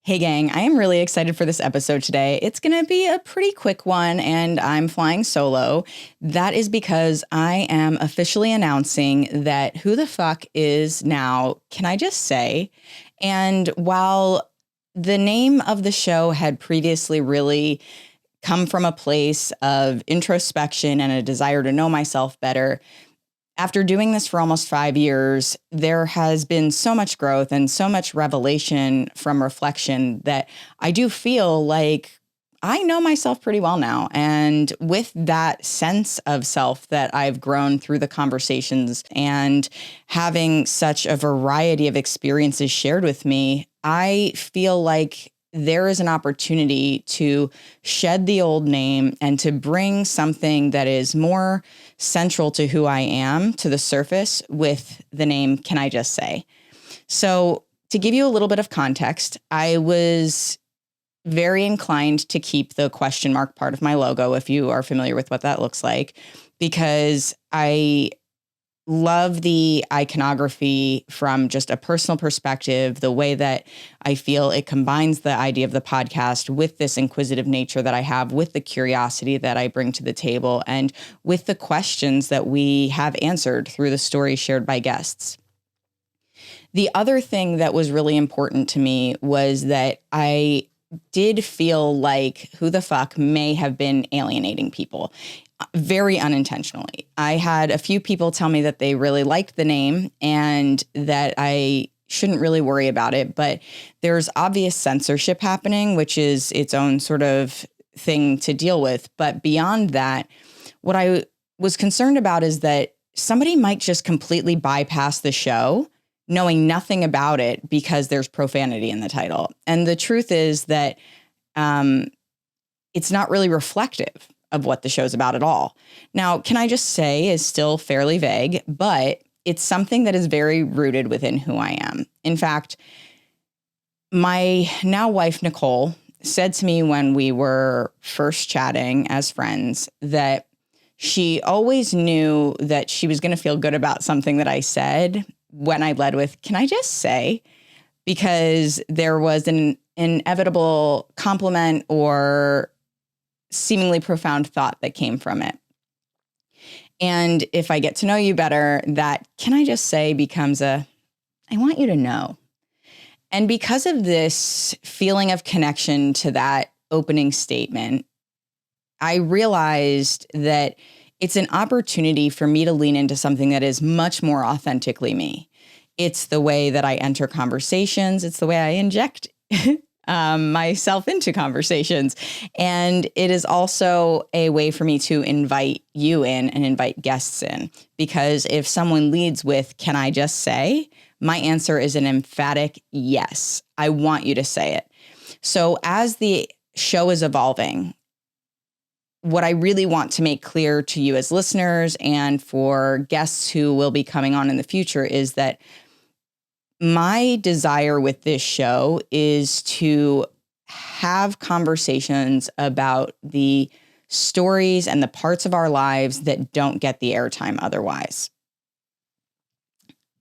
Hey gang, I am really excited for this episode today. It's going to be a pretty quick one and I'm flying solo. That is because I am officially announcing that Who the Fuck is now Can I Just Say? And while the name of the show had previously really come from a place of introspection and a desire to know myself better, after doing this for almost 5 years, there has been so much growth and so much revelation from reflection that I do feel like I know myself pretty well now. And with that sense of self that I've grown through the conversations and having such a variety of experiences shared with me, I feel like there is an opportunity to shed the old name and to bring something that is more central to who I am to the surface with the name Can I Just Say? So to give you a little bit of context, I was very inclined to keep the question mark part of my logo, if you are familiar with what that looks like, because I love the iconography from just a personal perspective, the way that I feel it combines the idea of the podcast with this inquisitive nature that I have, with the curiosity that I bring to the table, and with the questions that we have answered through the stories shared by guests. The other thing that was really important to me was that I did feel like Who the Fuck may have been alienating people very unintentionally. I had a few people tell me that they really liked the name and that I shouldn't really worry about it, but there's obvious censorship happening, which is its own sort of thing to deal with. But beyond that, what I was concerned about is that somebody might just completely bypass the show, knowing nothing about it because there's profanity in the title. And the truth is that it's not really reflective of what the show's about at all. Now, Can I Just Say is still fairly vague, but it's something that is very rooted within who I am. In fact, my now wife, Nicole, said to me when we were first chatting as friends that she always knew that she was going to feel good about something that I said when I led with, Can I just say? Because there was an inevitable compliment or seemingly profound thought that came from it. And if I get to know you better, that Can I Just Say becomes I want you to know. And because of this feeling of connection to that opening statement, I realized that it's an opportunity for me to lean into something that is much more authentically me. It's the way that I enter conversations. It's the way I inject myself into conversations. And it is also a way for me to invite you in and invite guests in. Because if someone leads with, Can I just say? My answer is an emphatic yes. I want you to say it. So as the show is evolving, what I really want to make clear to you as listeners and for guests who will be coming on in the future is that my desire with this show is to have conversations about the stories and the parts of our lives that don't get the airtime otherwise.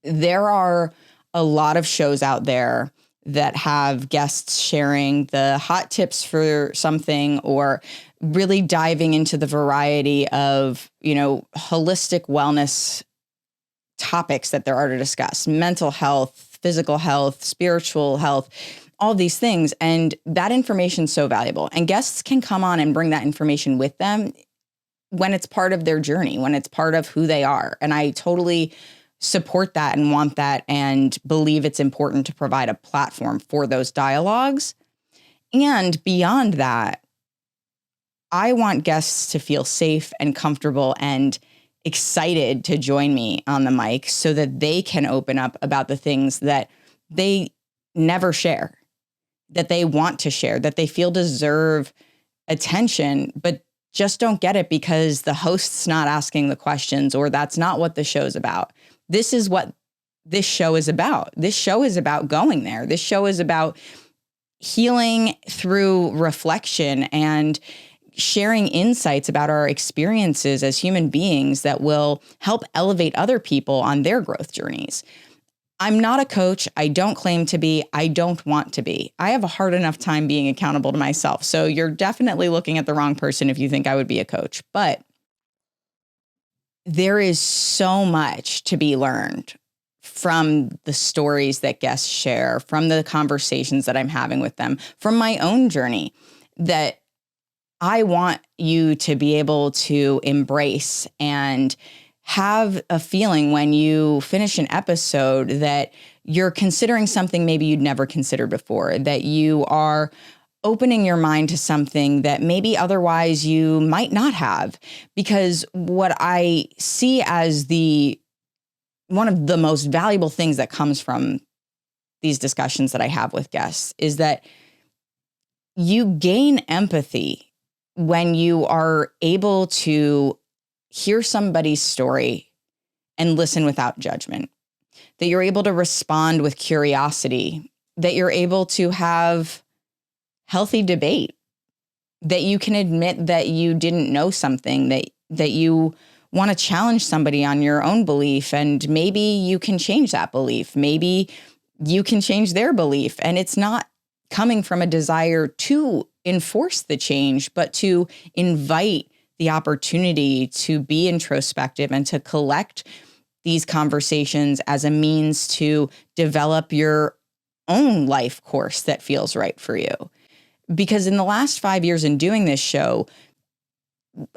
There are a lot of shows out there that have guests sharing the hot tips for something or really diving into the variety of, holistic wellness topics that there are to discuss: mental health, physical health, spiritual health, all these things. And that information is so valuable. And guests can come on and bring that information with them when it's part of their journey, when it's part of who they are. And I totally support that and want that and believe it's important to provide a platform for those dialogues. And beyond that, I want guests to feel safe and comfortable and excited to join me on the mic so that they can open up about the things that they never share, that they want to share, that they feel deserve attention, but just don't get it because the host's not asking the questions or that's not what the show's about. This is what this show is about. This show is about going there. This show is about healing through reflection and sharing insights about our experiences as human beings that will help elevate other people on their growth journeys. I'm not a coach. I don't claim to be. I don't want to be. I have a hard enough time being accountable to myself. So you're definitely looking at the wrong person if you think I would be a coach. But there is so much to be learned from the stories that guests share, from the conversations that I'm having with them, from my own journey, that I want you to be able to embrace and have a feeling when you finish an episode that you're considering something maybe you'd never considered before, that you are opening your mind to something that maybe otherwise you might not have. Because what I see as one of the most valuable things that comes from these discussions that I have with guests is that you gain empathy when you are able to hear somebody's story and listen without judgment, that you're able to respond with curiosity, that you're able to have healthy debate, that you can admit that you didn't know something, that you want to challenge somebody on your own belief, and maybe you can change that belief. Maybe you can change their belief. And it's not coming from a desire to enforce the change, but to invite the opportunity to be introspective and to collect these conversations as a means to develop your own life course that feels right for you. Because in the last 5 years in doing this show,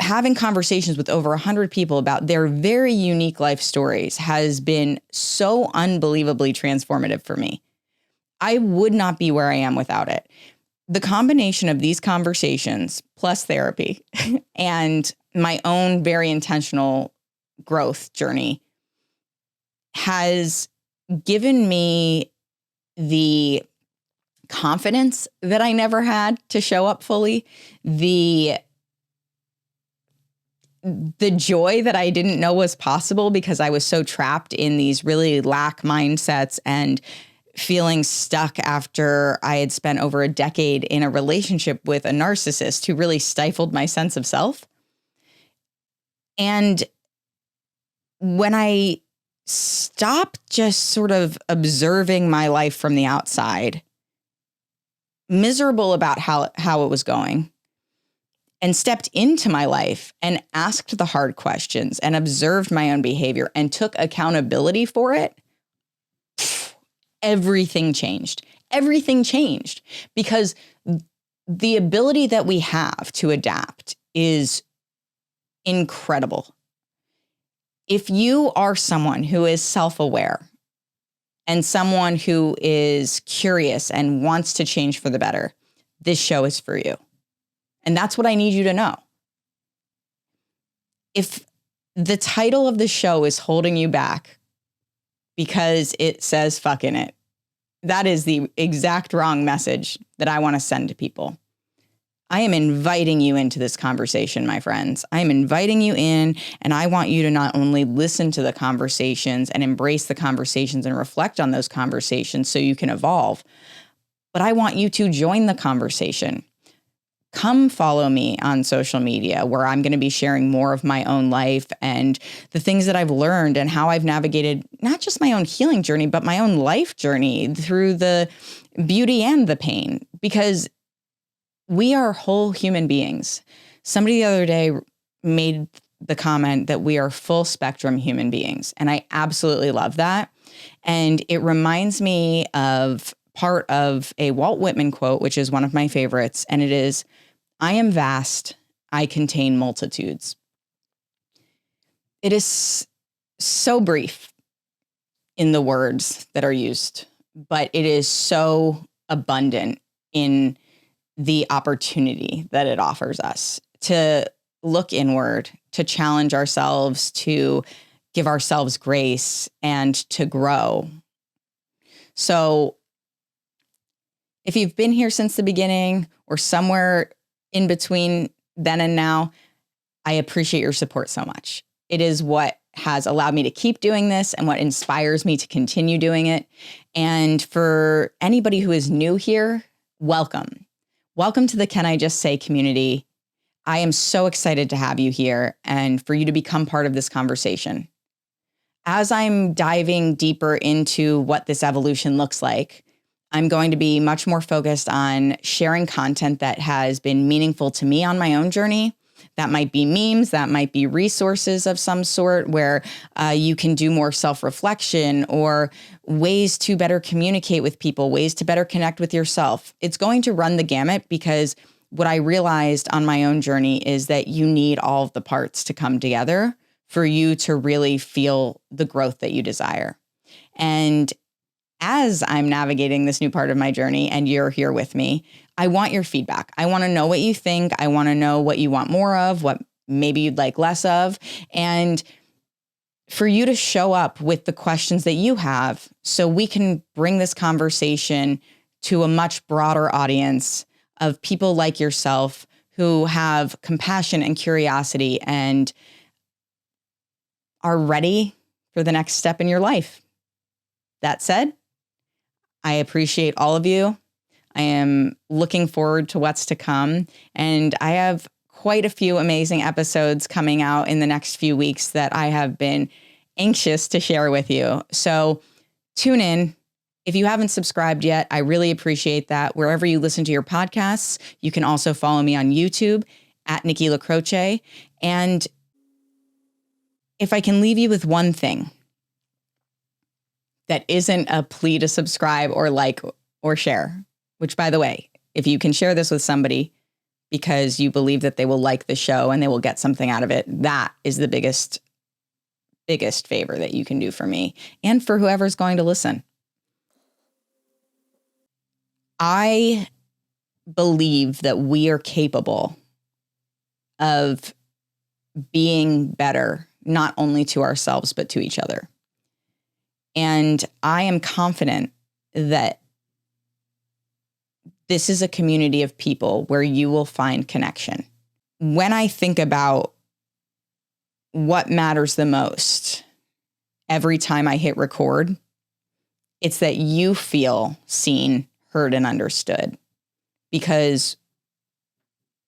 having conversations with over 100 people about their very unique life stories has been so unbelievably transformative for me. I would not be where I am without it. The combination of these conversations plus therapy and my own very intentional growth journey has given me the confidence that I never had to show up fully, the joy that I didn't know was possible because I was so trapped in these really lack mindsets and feeling stuck after I had spent over a decade in a relationship with a narcissist who really stifled my sense of self. And when I stopped just sort of observing my life from the outside, miserable about how it was going, and stepped into my life and asked the hard questions and observed my own behavior and took accountability for it, everything changed. Everything changed because the ability that we have to adapt is incredible. If you are someone who is self-aware and someone who is curious and wants to change for the better, this show is for you. And that's what I need you to know. If the title of the show is holding you back because it says fuck in it, that is the exact wrong message that I want to send to people. I am inviting you into this conversation, my friends. I am inviting you in, and I want you to not only listen to the conversations and embrace the conversations and reflect on those conversations so you can evolve, but I want you to join the conversation. Come follow me on social media where I'm going to be sharing more of my own life and the things that I've learned and how I've navigated not just my own healing journey, but my own life journey through the beauty and the pain, because we are whole human beings. Somebody the other day made the comment that we are full spectrum human beings. And I absolutely love that. And it reminds me of part of a Walt Whitman quote, which is one of my favorites. And it is, "I am vast, I contain multitudes." It is so brief in the words that are used, but it is so abundant in the opportunity that it offers us to look inward, to challenge ourselves, to give ourselves grace, and to grow. So if you've been here since the beginning or somewhere in between then and now, I appreciate your support so much. It is what has allowed me to keep doing this and what inspires me to continue doing it. And for anybody who is new here, welcome. Welcome to the Can I Just Say community. I am so excited to have you here and for you to become part of this conversation. as I'm diving deeper into what this evolution looks like, I'm going to be much more focused on sharing content that has been meaningful to me on my own journey. That might be memes, that might be resources of some sort where you can do more self-reflection or ways to better communicate with people, ways to better connect with yourself. It's going to run the gamut because what I realized on my own journey is that you need all of the parts to come together for you to really feel the growth that you desire. And as I'm navigating this new part of my journey and you're here with me, I want your feedback. I want to know what you think. I want to know what you want more of, what maybe you'd like less of, and for you to show up with the questions that you have so we can bring this conversation to a much broader audience of people like yourself who have compassion and curiosity and are ready for the next step in your life. That said, I appreciate all of you. I am looking forward to what's to come. And I have quite a few amazing episodes coming out in the next few weeks that I have been anxious to share with you. So tune in. If you haven't subscribed yet, I really appreciate that. Wherever you listen to your podcasts, you can also follow me on YouTube at Nikki LaCroce. And if I can leave you with one thing that isn't a plea to subscribe or like or share, which, by the way, if you can share this with somebody because you believe that they will like the show and they will get something out of it, that is the biggest favor that you can do for me and for whoever's going to listen. I believe that we are capable of being better, not only to ourselves, but to each other. And I am confident that this is a community of people where you will find connection. When I think about what matters the most every time I hit record, it's that you feel seen, heard, and understood, because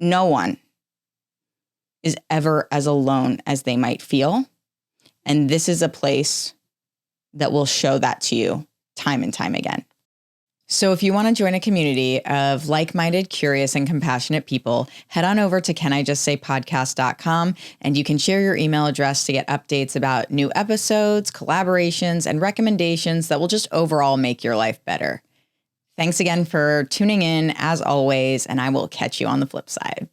no one is ever as alone as they might feel. And this is a place that will show that to you time and time again. So if you want to join a community of like-minded, curious, and compassionate people, head on over to canijustsaypodcast.com and you can share your email address to get updates about new episodes, collaborations, and recommendations that will just overall make your life better. Thanks again for tuning in, as always, and I will catch you on the flip side.